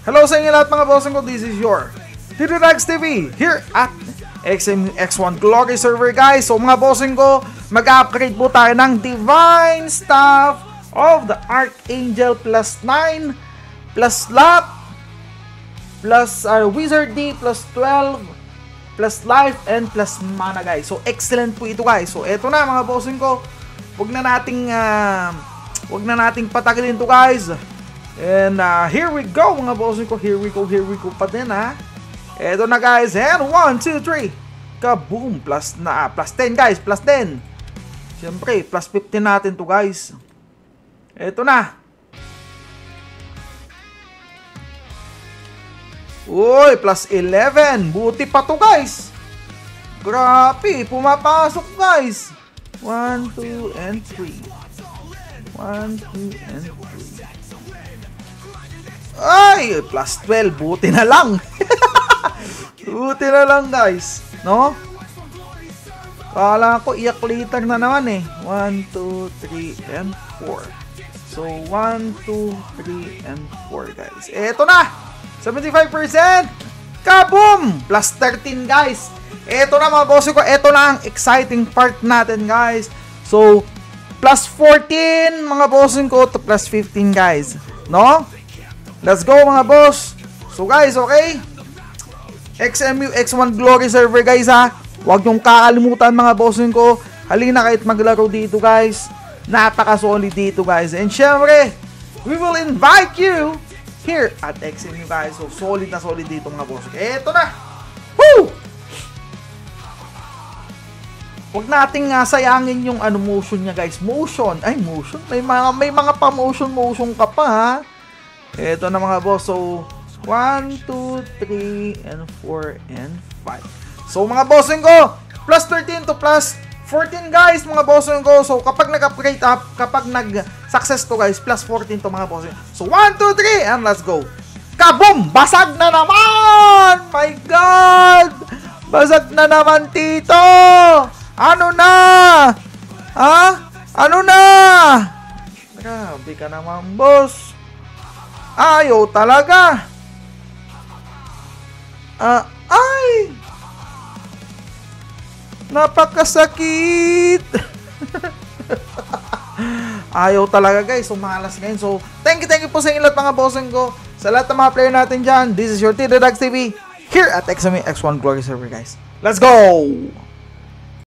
Hello sa inyo lahat mga bossing ko, this is your Tidodags TV here at XMX1 Glory Server guys. So mga bossing ko, mag-upgrade po tayo ng Divine Staff of the Archangel plus 9 plus Lot plus Wizard D plus 12 plus Life and plus Mana guys. So excellent po ito guys. So eto na mga bossing ko, wag na nating patagalin to guys. And here we go mga bossing ko, here we go pa din ha. Eto na guys, and 1, 2, 3 kaboom, plus 10 guys, plus 10. Siyempre, plus 15 natin to guys. Eto na. Uy, plus 11, buti pa to guys. Grabe, pumapasok guys. 1, 2, and 3. 1, 2, and 3. Ay, plus 12, buti na lang. Buti na lang guys, no? Kala ko iyak later na naman eh. 1, 2, 3, and 4. So 1, 2, 3, and 4 guys. Eto na, 75%. Kaboom, plus 13 guys. Eto na mga boss ko, eto na ang exciting part natin guys. So plus 14 mga boss ko to plus 15 guys, no? Let's go mga boss. So guys, okay, XMU X1 Glory Server guys ha. Huwag nyong kakalimutan mga bossing ko. Halina kahit maglaro dito guys. Napaka-solid dito guys. And syempre, we will invite you here at XMU guys. So solid na solid dito mga boss. Eto na. Woo! Huwag nating sayangin yung motion niya guys. Motion. Ay, motion. May mga pa-motion ka pa ha. Eto na mga boss. So 1, 2, 3, and 4, and 5. So mga bossing ko, plus 13 to plus 14 guys mga bossing ko. So kapag nag-upgrade up, kapag nag-success to guys, plus 14 to mga bossing. So 1, 2, 3, and let's go. Kaboom! Basag na naman! My God! Basag na naman tito! Ano na? Ha? Ano na? Grabe ka naman boss. Ayaw talaga. Ay! Napakasakit! Ayaw talaga guys. So malas ngayon. So thank you po sa inyo lahat mga bossing ko. Sa lahat ng mga player natin dyan. This is your Tidodags TV here at XMX1 Glory Server guys. Let's go!